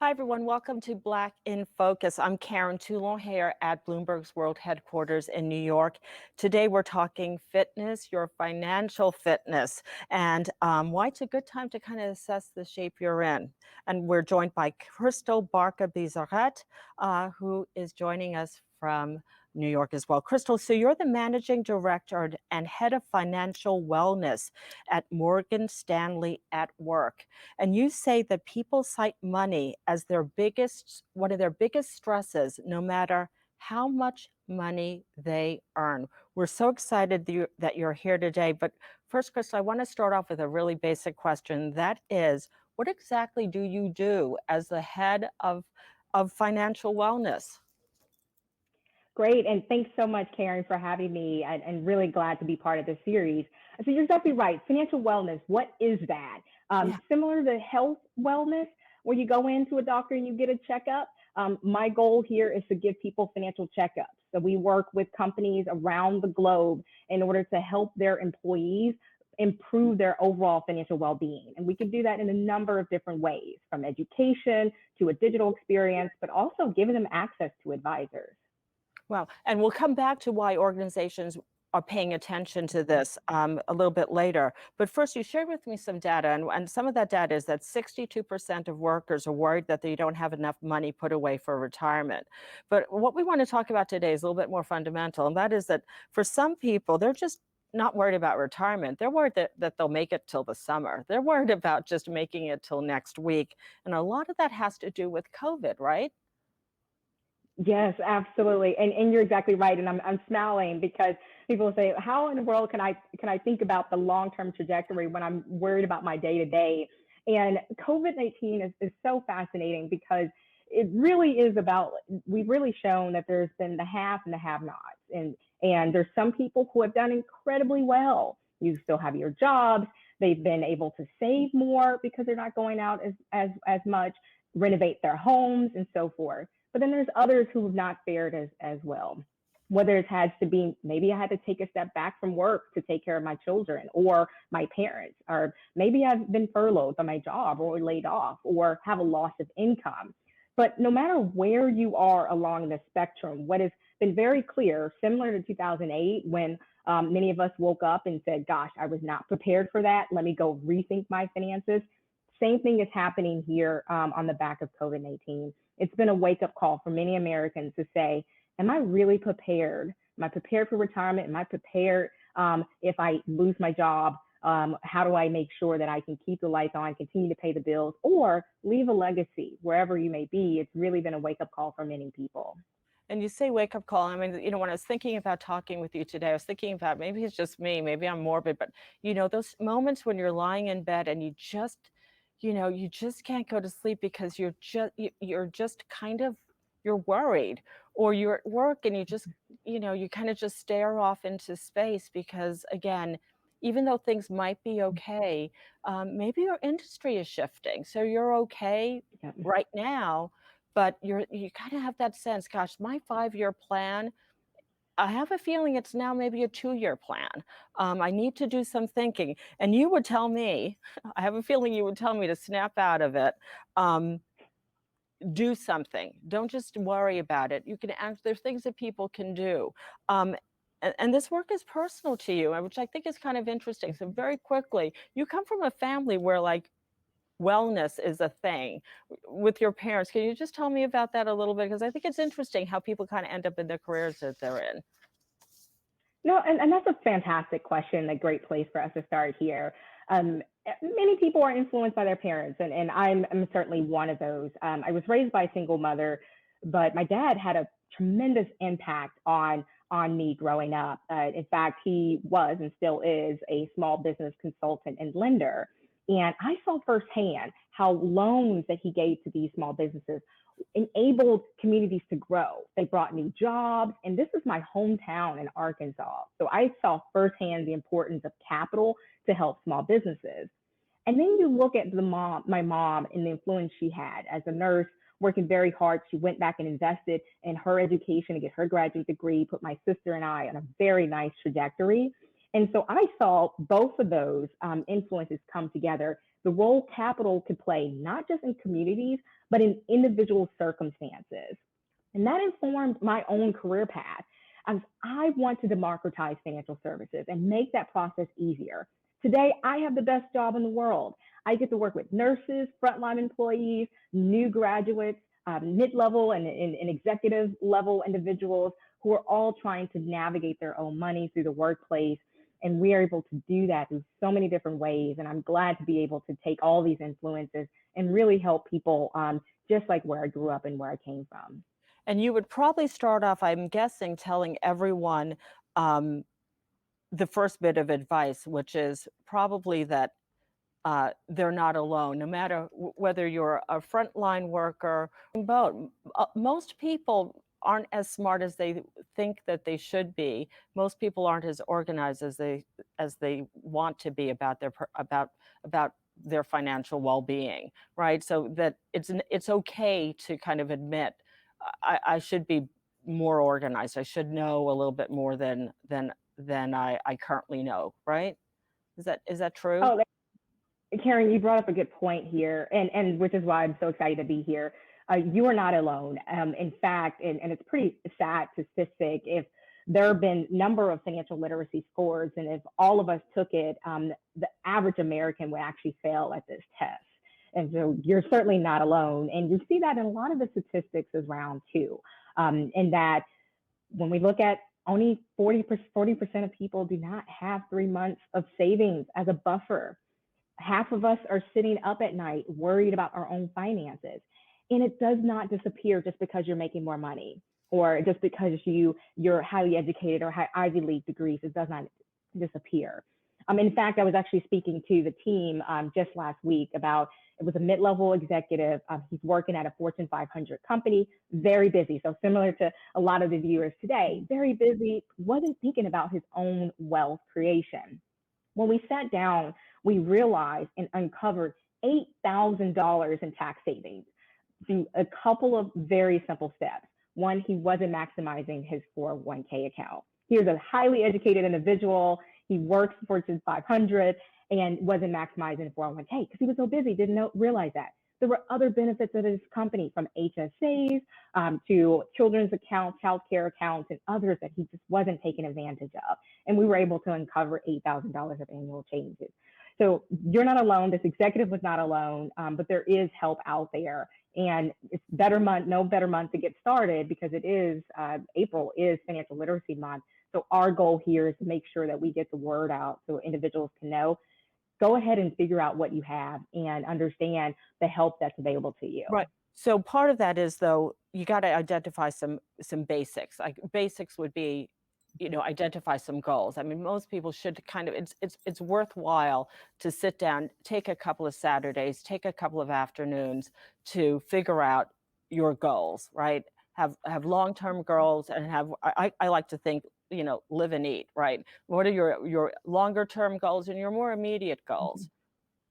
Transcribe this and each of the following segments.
Hi, everyone. Welcome to Black in Focus. I'm Karen Toulon here at Bloomberg's World Headquarters in New York. Today, we're talking fitness, your financial fitness, and why it's a good time to kind of assess the shape you're in. And we're joined by Krystal Barker Buissereth, who is joining us from New York as well. Krystal, so you're the managing director and head of financial wellness at Morgan Stanley at Work. And you say that people cite money as one of their biggest stresses, no matter how much money they earn. We're so excited that you're here today. But first, Krystal, I want to start off with a really basic question. That is, what exactly do you do as the head of financial wellness? Great, and thanks so much, Karen, for having me, and really glad to be part of this series. So you're exactly right. Financial wellness, what is that? Yeah. Similar to health wellness, where you go into a doctor and you get a checkup. My goal here is to give people financial checkups. So we work with companies around the globe in order to help their employees improve their overall financial well-being. And we can do that in a number of different ways, from education to a digital experience, but also giving them access to advisors. Well, and we'll come back to why organizations are paying attention to this a little bit later. But first, you shared with me some data, and some of that data is that 62% of workers are worried that they don't have enough money put away for retirement. But what we want to talk about today is a little bit more fundamental, and that is that for some people, they're just not worried about retirement. They're worried that they'll make it till the summer. They're worried about just making it till next week. And a lot of that has to do with COVID, right? Yes, absolutely. And you're exactly right. And I'm smiling because people say, how in the world can I think about the long-term trajectory when I'm worried about my day-to-day? And COVID-19 is so fascinating because it really is about, we've really shown that there's been the have and the have-nots. And there's some people who have done incredibly well. You still have your jobs. They've been able to save more because they're not going out as much, renovate their homes and so forth. But then there's others who have not fared as well. Whether it has to be, maybe I had to take a step back from work to take care of my children or my parents, or maybe I've been furloughed from my job or laid off or have a loss of income. But no matter where you are along the spectrum, what has been very clear, similar to 2008, when many of us woke up and said, gosh, I was not prepared for that. Let me go rethink my finances. Same thing is happening here on the back of COVID-19. It's been a wake-up call for many Americans to say, am I really prepared? Am I prepared for retirement? Am I prepared if I lose my job? How do I make sure that I can keep the lights on, continue to pay the bills, or leave a legacy wherever you may be? It's really been a wake-up call for many people. And you say wake up call. I mean, when I was thinking about talking with you today, I was thinking about maybe it's just me, maybe I'm morbid, but those moments when you're lying in bed and you just can't go to sleep because you're just kind of you're worried, or you're at work and you kind of just stare off into space because, again, even though things might be okay, maybe your industry is shifting. So you're okay Yeah. right now, but you kind of have that sense, gosh, my 5-year plan, I have a feeling it's now maybe a 2-year plan. I need to do some thinking. And you would tell me, I have a feeling you would tell me to snap out of it. Um, do something. Don't just worry about it. You can act, there's things that people can do. And this work is personal to you, which I think is kind of interesting. So very quickly, you come from a family where wellness is a thing with your parents. Can you just tell me about that a little bit? Because I think it's interesting how people kind of end up in the careers that they're in. No, and that's a fantastic question, a great place for us to start here. Many people are influenced by their parents, and I'm certainly one of those. I was raised by a single mother, but my dad had a tremendous impact on me growing up. In fact, he was and still is a small business consultant and lender. And I saw firsthand how loans that he gave to these small businesses enabled communities to grow. They brought new jobs, and this is my hometown in Arkansas. So I saw firsthand the importance of capital to help small businesses. And then you look at my mom, and the influence she had as a nurse, working very hard. She went back and invested in her education to get her graduate degree, put my sister and I on a very nice trajectory. And so I saw both of those influences come together. The role capital could play, not just in communities, but in individual circumstances. And that informed my own career path as I want to democratize financial services and make that process easier. Today, I have the best job in the world. I get to work with nurses, frontline employees, new graduates, mid-level and executive level individuals who are all trying to navigate their own money through the workplace. And we are able to do that through so many different ways. And I'm glad to be able to take all these influences and really help people just like where I grew up and where I came from. And you would probably start off, I'm guessing, telling everyone the first bit of advice, which is probably that they're not alone, no matter whether you're a frontline worker. Both, most people aren't as smart as they think that they should be. Most people aren't as organized as they want to be about their financial well-being, right? So that it's okay to kind of admit I should be more organized. I should know a little bit more than I currently know, right? Is that true? Oh, Karen, you brought up a good point here, and which is why I'm so excited to be here. You are not alone. In fact, and it's pretty sad statistic, if there have been number of financial literacy scores, and if all of us took it, the average American would actually fail at this test. And so you're certainly not alone. And you see that in a lot of the statistics around too. And that when we look at only 40% of people do not have 3 months of savings as a buffer. Half of us are sitting up at night worried about our own finances. And it does not disappear just because you're making more money or just because you're highly educated or have Ivy League degrees. It does not disappear. In fact, I was actually speaking to the team just last week about it was a mid-level executive. He's working at a Fortune 500 company, very busy. So similar to a lot of the viewers today, very busy, wasn't thinking about his own wealth creation. When we sat down, we realized and uncovered $8,000 in tax savings through a couple of very simple steps. One, he wasn't maximizing his 401k account. He was a highly educated individual. He works for Fortune 500 and wasn't maximizing 401k because he was so busy, didn't realize that. There were other benefits of his company, from HSAs to children's accounts, childcare accounts, and others that he just wasn't taking advantage of. And we were able to uncover $8,000 of annual changes. So you're not alone. This executive was not alone, but there is help out there. And it's no better month to get started because it is April is Financial Literacy Month. So our goal here is to make sure that we get the word out so individuals can know. Go ahead and figure out what you have and understand the help that's available to you. Right. So part of that is, though, you got to identify some basics. Like basics would be, identify some goals. I mean, most people should kind of, it's worthwhile to sit down, take a couple of Saturdays, take a couple of afternoons to figure out your goals, right? Have long-term goals and I like to think, live and eat, right? What are your longer-term goals and your more immediate goals,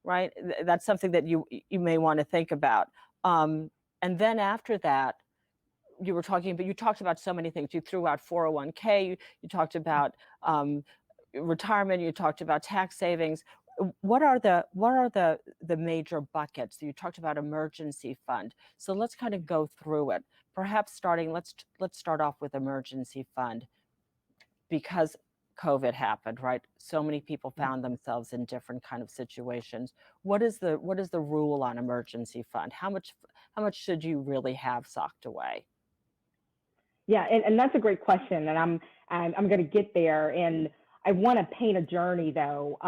right? That's something that you may want to think about. And then after that, you talked about so many things. You threw out 401k, you talked about retirement, you talked about tax savings. What are the major buckets? You talked about emergency fund. So let's kind of go through it. Perhaps let's start off with emergency fund, because COVID happened, right? So many people found themselves in different kind of situations. What is the rule on emergency fund? How much should you really have socked away? Yeah, and that's a great question, and I'm going to get there, and I want to paint a journey though,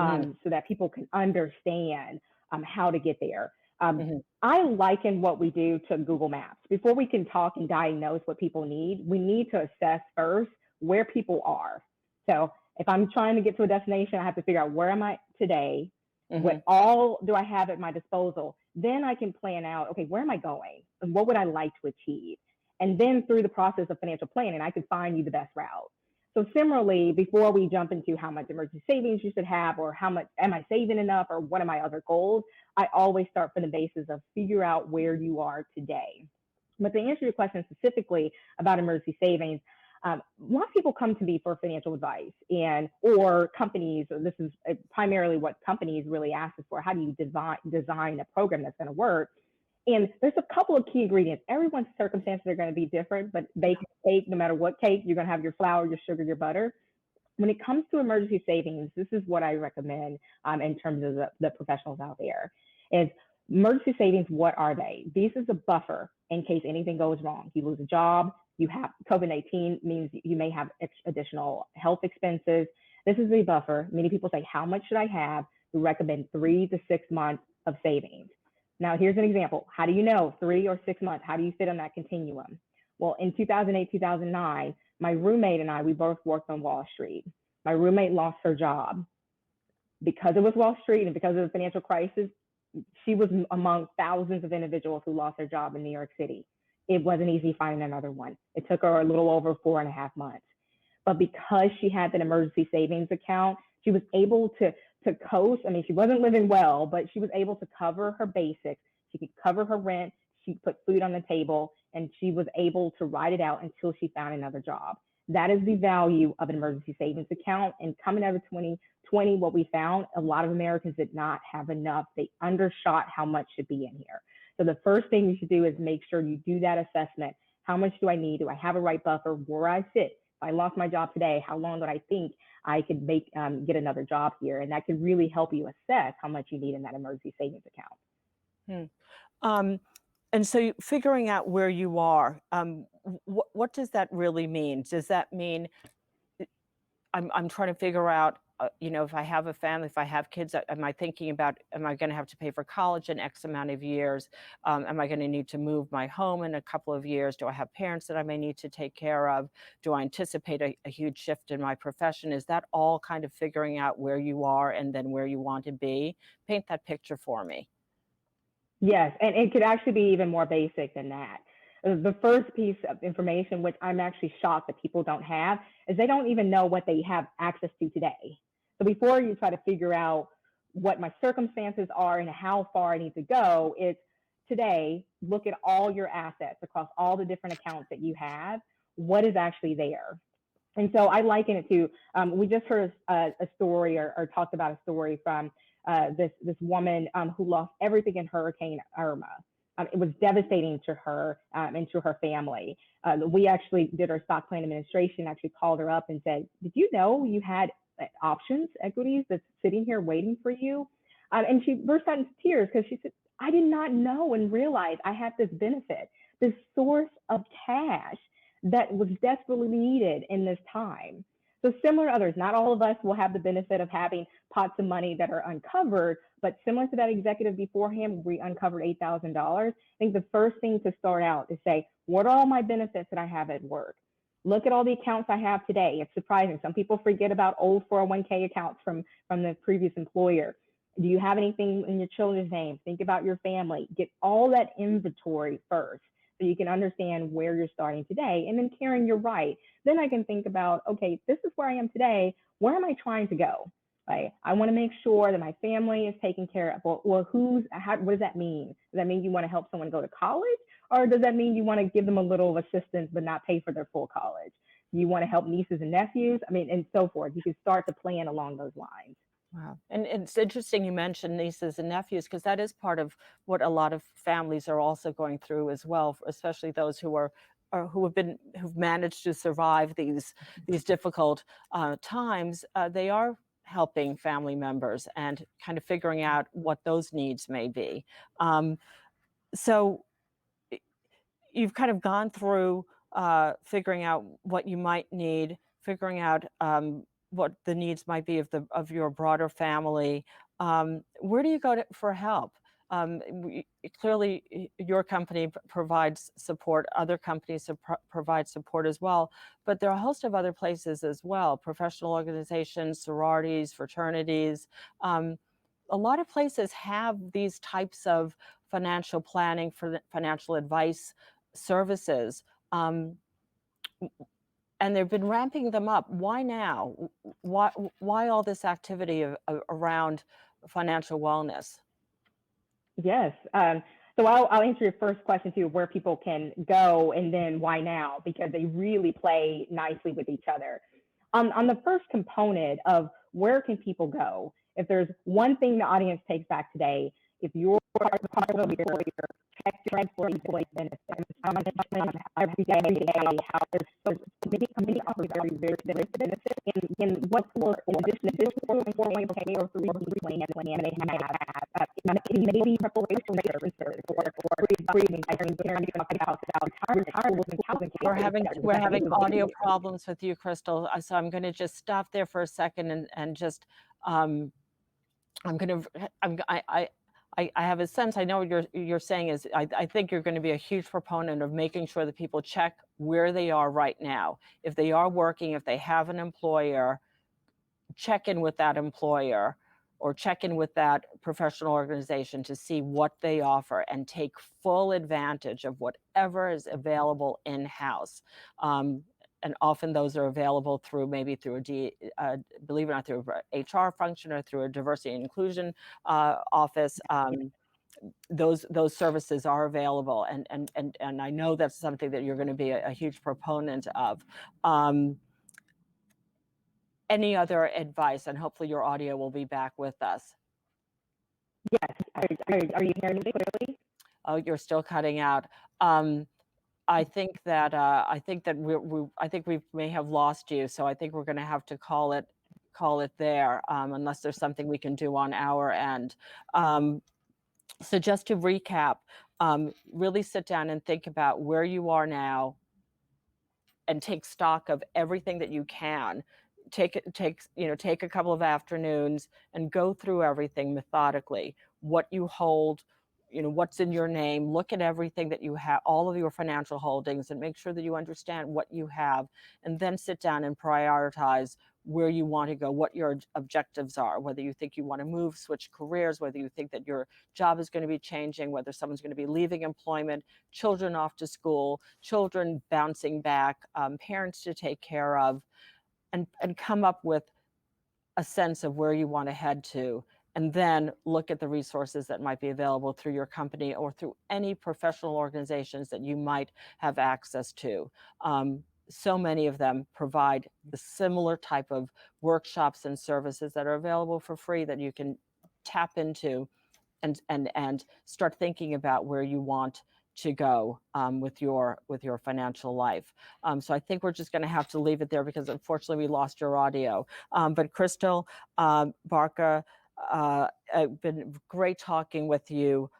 so that people can understand how to get there. I liken what we do to Google Maps. Before we can talk and diagnose what people need, we need to assess first where people are. So if I'm trying to get to a destination, I have to figure out where am I today, what all do I have at my disposal. Then I can plan out, okay, where am I going and what would I like to achieve? And then through the process of financial planning, I can find you the best route. So similarly, before we jump into how much emergency savings you should have, or how much am I saving enough, or what are my other goals, I always start from the basis of figure out where you are today. But to answer your question specifically about emergency savings, a lot of people come to me for financial advice, or companies. This is primarily what companies really ask us for. How do you design a program that's going to work? And there's a couple of key ingredients. Everyone's circumstances are going to be different, but bake cake, no matter what cake, you're going to have your flour, your sugar, your butter. When it comes to emergency savings, this is what I recommend in terms of the professionals out there. Is emergency savings, what are they? This is a buffer in case anything goes wrong. You lose a job, you have COVID-19 means you may have additional health expenses. This is a buffer. Many people say, how much should I have? We recommend 3 to 6 months of savings. Now, here's an example. How do you know 3 or 6 months? How do you fit on that continuum? Well, in 2008, 2009, my roommate and I, we both worked on Wall Street. My roommate lost her job. Because it was Wall Street and because of the financial crisis, she was among thousands of individuals who lost their job in New York City. It wasn't easy finding another one. It took her a little over 4.5 months. But because she had that emergency savings account, she was able to coast. I mean, she wasn't living well, but she was able to cover her basics. She could cover her rent. She put food on the table, and she was able to ride it out until she found another job. That is the value of an emergency savings account. And coming out of 2020, what we found, a lot of Americans did not have enough. They undershot how much should be in here. So the first thing you should do is make sure you do that assessment. How much do I need? Do I have a right buffer where I sit? If I lost my job today, how long would I think I could get another job here? And that can really help you assess how much you need in that emergency savings account. And so figuring out where you are, what does that really mean? Does that mean I'm trying to figure out, if I have a family, if I have kids, am I thinking about, am I going to have to pay for college in X amount of years? Am I going to need to move my home in a couple of years? Do I have parents that I may need to take care of? Do I anticipate a huge shift in my profession? Is that all kind of figuring out where you are and then where you want to be? Paint that picture for me. Yes, and it could actually be even more basic than that. The first piece of information, which I'm actually shocked that people don't have, is they don't even know what they have access to today. So before you try to figure out what my circumstances are and how far I need to go, it's today, look at all your assets across all the different accounts that you have. What is actually there? And so I liken it to, we just heard a story or talked about a story from this woman who lost everything in Hurricane Irma. It was devastating to her and to her family. We actually did our stock plan administration, actually called her up and said, did you know you had options, equities that's sitting here waiting for you? And she burst out into tears because she said, I did not know and realize I had this benefit, this source of cash that was desperately needed in this time. So similar to others, not all of us will have the benefit of having pots of money that are uncovered, but similar to that executive beforehand, we uncovered $8,000. I think the first thing to start out is say, what are all my benefits that I have at work? Look at all the accounts I have today. It's surprising. Some people forget about old 401k accounts from the previous employer. Do you have anything in your children's names? Think about your family. Get all that inventory first so you can understand where you're starting today. And then Karen, you're right. Then I can think about, okay, this is where I am today. Where am I trying to go? Right? I want to make sure that my family is taken care of. Well, what does that mean? Does that mean you want to help someone go to college? Or does that mean you want to give them a little assistance but not pay for their full college? You want to help nieces and nephews? And so forth. You can start to plan along those lines. Wow. And it's interesting you mentioned nieces and nephews, because that is part of what a lot of families are also going through as well, especially those who've managed to survive these difficult times. They are helping family members and kind of figuring out what those needs may be. So you've kind of gone through figuring out what you might need, figuring out what the needs might be of your broader family. Where do you go for help? Clearly, your company provides support. Other companies provide support as well. But there are a host of other places as well: professional organizations, sororities, fraternities. A lot of places have these types of financial planning, for financial advice services. And they've been ramping them up. Why now? Why all this activity around financial wellness? Yes. So I'll answer your first question too, where people can go, and then why now, because they really play nicely with each other. On the first component of where can people go, if there's one thing the audience takes back today, if you're part of the leader, check for employee benefits. I'm every day how there's many offers very, very benefits in what for in addition to this 401k or 3 plan they have. Maybe preparation services or breathing. Karen talking about retirement and We're having audio problems with you, Krystal. So I'm going to just stop there for a second and just I'm going to I have a sense, I know what you're saying is, I think you're going to be a huge proponent of making sure that people check where they are right now. If they are working, if they have an employer, check in with that employer or check in with that professional organization to see what they offer and take full advantage of whatever is available in-house. And often those are available through maybe through believe it or not, through a HR function or through a diversity and inclusion office. Those services are available, and I know that's something that you're going to be a huge proponent of. Any other advice? And hopefully your audio will be back with us. Yes. Are you hearing me clearly? Oh, you're still cutting out. I think that we may have lost you, so I think we're going to have to call it there, unless there's something we can do on our end. So just to recap, really sit down and think about where you are now, and take stock of everything that you can. Take a couple of afternoons and go through everything methodically. What you hold, what's in your name. Look at everything that you have, all of your financial holdings, and make sure that you understand what you have, and then sit down and prioritize where you want to go, what your objectives are, whether you think you want to move, switch careers, whether you think that your job is going to be changing, whether someone's going to be leaving employment, children off to school, children bouncing back, parents to take care of, and come up with a sense of where you want to head to, and then look at the resources that might be available through your company or through any professional organizations that you might have access to. So many of them provide the similar type of workshops and services that are available for free that you can tap into and start thinking about where you want to go with your financial life. So I think we're just going to have to leave it there because unfortunately we lost your audio. But Krystal Barker, it's been great talking with you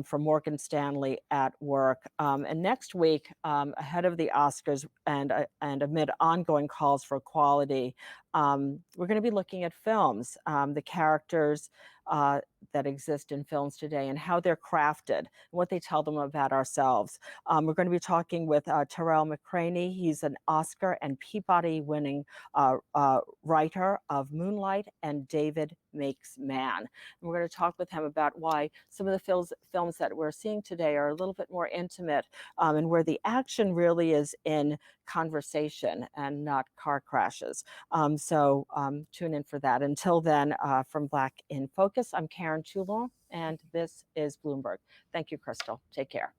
from Morgan Stanley at Work. And next week, ahead of the Oscars and amid ongoing calls for equality, we're going to be looking at films, the characters that exist in films today and how they're crafted, what they tell them about ourselves. We're going to be talking with Terrell McCraney. He's an Oscar and Peabody winning writer of Moonlight and David Makes Man. And we're going to talk with him about why some of the films that we're seeing today are a little bit more intimate, and where the action really is in conversation and not car crashes. So tune in for that. Until then, from Black in Focus, I'm Karen Toulon, and this is Bloomberg. Thank you, Krystal. Take care.